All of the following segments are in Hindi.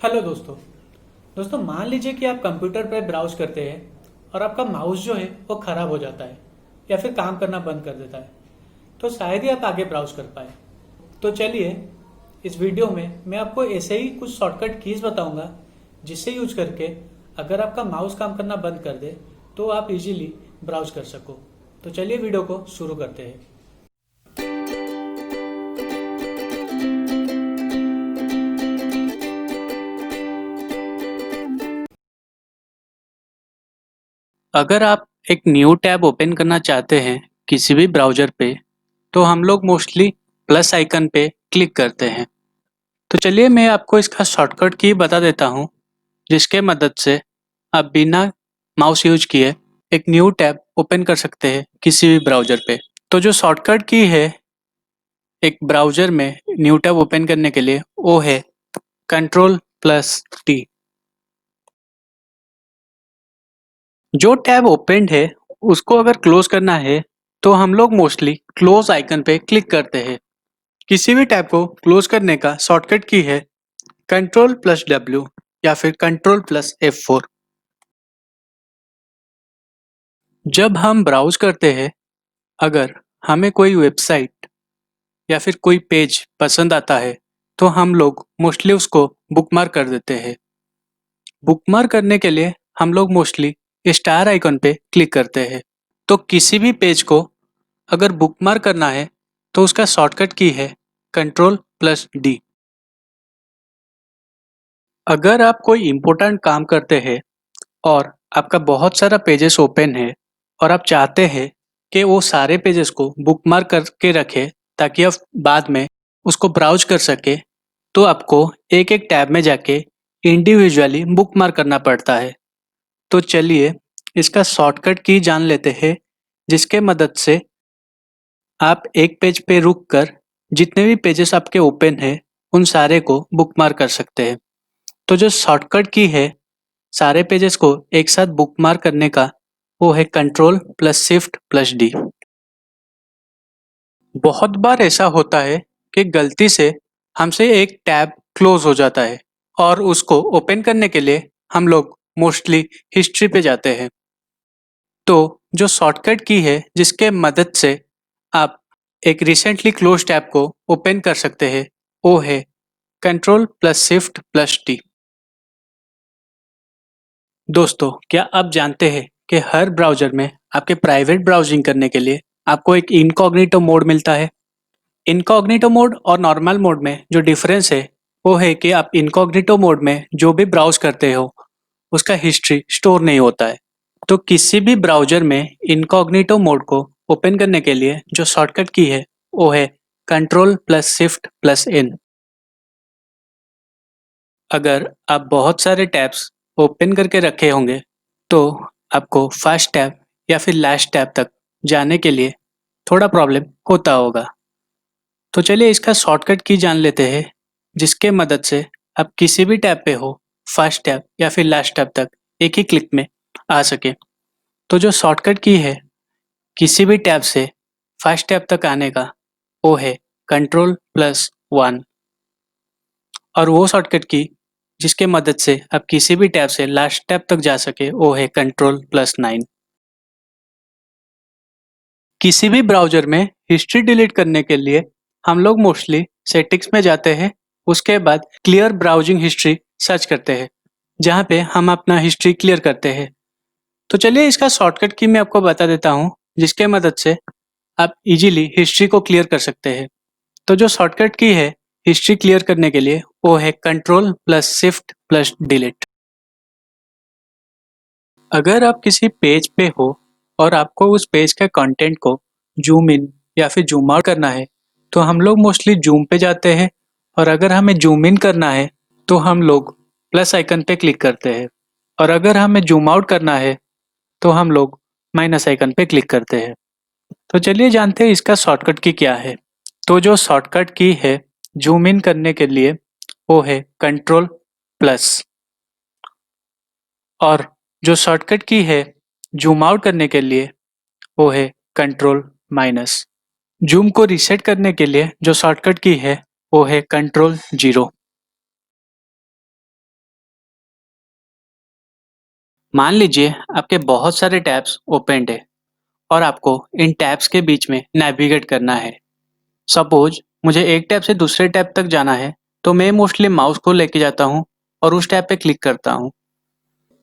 हेलो दोस्तों। मान लीजिए कि आप कंप्यूटर पर ब्राउज करते हैं और आपका माउस जो है वो खराब हो जाता है या फिर काम करना बंद कर देता है, तो शायद ही आप आगे ब्राउज कर पाए। तो चलिए, इस वीडियो में मैं आपको ऐसे ही कुछ शॉर्टकट कीज बताऊंगा जिससे यूज करके अगर आपका माउस काम करना बंद कर दे तो आप इजीली ब्राउज कर सको। तो चलिए वीडियो को शुरू करते हैं। अगर आप एक न्यू टैब ओपन करना चाहते हैं किसी भी ब्राउज़र पे, तो हम लोग मोस्टली प्लस आइकन पे क्लिक करते हैं। तो चलिए मैं आपको इसका शॉर्टकट की बता देता हूँ, जिसके मदद से आप बिना माउस यूज किए एक न्यू टैब ओपन कर सकते हैं किसी भी ब्राउज़र पे। तो जो शॉर्टकट की है एक ब्राउज़र में न्यू टैब ओपन करने के लिए, वो है कंट्रोल प्लस टी। जो टैब ओपन्ड है उसको अगर क्लोज करना है तो हम लोग मोस्टली क्लोज आइकन पे क्लिक करते हैं। किसी भी टैब को क्लोज करने का शॉर्टकट की है कंट्रोल प्लस डब्ल्यू या फिर कंट्रोल प्लस F4। जब हम ब्राउज करते हैं, अगर हमें कोई वेबसाइट या फिर कोई पेज पसंद आता है तो हम लोग मोस्टली उसको बुकमार्क कर देते हैं। बुकमार्क करने के लिए हम लोग मोस्टली स्टार आइकन पे क्लिक करते हैं। तो किसी भी पेज को अगर बुकमार्क करना है तो उसका शॉर्टकट की है कंट्रोल प्लस डी। अगर आप कोई इम्पोर्टेंट काम करते हैं और आपका बहुत सारा पेजेस ओपन है और आप चाहते हैं कि वो सारे पेजेस को बुकमार्क करके रखें ताकि आप बाद में उसको ब्राउज कर सके, तो आपको एक एक टैब में जाके इंडिविजुअली बुकमार्क करना पड़ता है। तो चलिए इसका शॉर्टकट की जान लेते हैं, जिसके मदद से आप एक पेज पे रुक कर जितने भी पेजेस आपके ओपन है उन सारे को बुकमार्क कर सकते हैं। तो जो शॉर्टकट की है सारे पेजेस को एक साथ बुकमार्क करने का, वो है control plus shift plus D. बहुत बार ऐसा होता है कि गलती से हमसे एक टैब क्लोज हो जाता है और उसको ओपन करने के लिए हम लोग मोस्टली हिस्ट्री पे जाते हैं। तो जो शॉर्टकट की है जिसके मदद से आप एक रिसेंटली क्लोज टैब को ओपन कर सकते हैं, वो है control plus shift plus T. दोस्तों, क्या आप जानते हैं कि हर ब्राउज़र में आपके प्राइवेट ब्राउजिंग करने के लिए आपको एक इनकॉग्निटो मोड मिलता है। इनकॉग्निटो मोड और नॉर्मल मोड में जो डिफरेंस है, वो है कि आप इनकॉग्निटो मोड में जो भी ब्राउज़ करते हो, उसका हिस्ट्री स्टोर नहीं होता है। तो किसी भी ब्राउज़र में इनकॉग्निटो मोड को ओपन करने के लिए जो शॉर्टकट की है, वो है control plus shift plus N. अगर आप बहुत सारे टैब्स ओपन करके रखे होंगे, तो आपको फर्स्ट टैब या फिर लास्ट टैब तक जाने के लिए थोड़ा प्रॉब्लम होता होगा। तो चलिए इसका शॉर्टकट की जान लेते हैं, जिसके मदद से आप किसी भी टैब पे हो, फर्स्ट टैब या फिर लास्ट टैब तक एक ही क्लिक में आ सके। तो जो शॉर्टकट की है किसी भी टैब से फर्स्ट टैब तक आने का, वो है कंट्रोल प्लस वन। और वो शॉर्टकट की जिसके मदद से आप किसी भी टैब से लास्ट टैब तक जा सके, वो है कंट्रोल प्लस नाइन। किसी भी ब्राउज़र में हिस्ट्री डिलीट करने के लिए हम लोग मोस्टली सेटिंग्स में जाते हैं, उसके बाद क्लियर ब्राउजिंग हिस्ट्री सर्च करते हैं, जहाँ पे हम अपना हिस्ट्री क्लियर करते हैं। तो चलिए इसका शॉर्टकट की मैं आपको बता देता हूँ, जिसके मदद से आप इजीली हिस्ट्री को क्लियर कर सकते हैं। तो जो शॉर्टकट की है हिस्ट्री क्लियर करने के लिए, वो है control plus shift plus delete. अगर आप किसी पेज पे हो और आपको उस पेज के कंटेंट को जूम इन या फिर जूम आउट करना है, तो हम लोग मोस्टली जूम पे जाते हैं। और अगर हमें जूम इन करना है तो हम लोग प्लस आइकन पे क्लिक करते हैं। और अगर हमें जूम आउट करना है तो हम लोग माइनस आइकन पे क्लिक करते हैं। तो चलिए जानते हैं इसका शॉर्टकट की क्या है। तो जो शॉर्टकट की है जूम इन करने के लिए, वो है कंट्रोल प्लस। और जो शॉर्टकट की है जूम आउट करने के लिए, वो है कंट्रोल माइनस। जूम को रीसेट करने के लिए जो शॉर्टकट की है, वो है कंट्रोल जीरो। मान लीजिए आपके बहुत सारे टैब्स ओपेंड है और आपको इन टैब्स के बीच में नेविगेट करना है। सपोज मुझे एक टैब से दूसरे टैब तक जाना है, तो मैं मोस्टली माउस को लेके जाता हूँ और उस टैब पे क्लिक करता हूँ।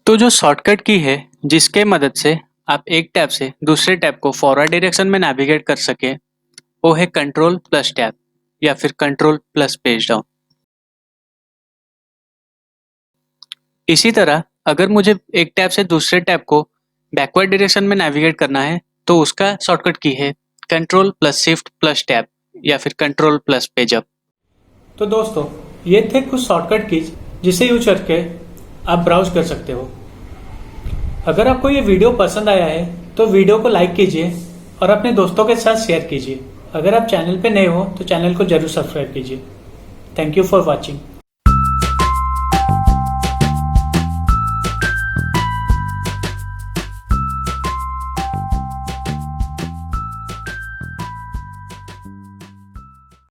तो जो शॉर्टकट की है जिसके मदद से आप एक टैब से दूसरे टैब को फॉरवर्ड डायरेक्शन में नेविगेट कर सके, वो है कंट्रोल प्लस टैब या फिर कंट्रोल प्लस पेज डाउन। इसी तरह अगर मुझे एक टैब से दूसरे टैब को बैकवर्ड डायरेक्शन में नेविगेट करना है, तो उसका शॉर्टकट की है control plus shift plus tab या फिर कंट्रोल प्लस पेज अप। तो दोस्तों, ये थे कुछ शॉर्टकट कीज जिसे यूज करके आप ब्राउज कर सकते हो। अगर आपको ये वीडियो पसंद आया है तो वीडियो को लाइक कीजिए और अपने दोस्तों के साथ शेयर कीजिए। अगर आप चैनल पे नए हो तो चैनल को जरूर सब्सक्राइब कीजिए। Thank you for watching.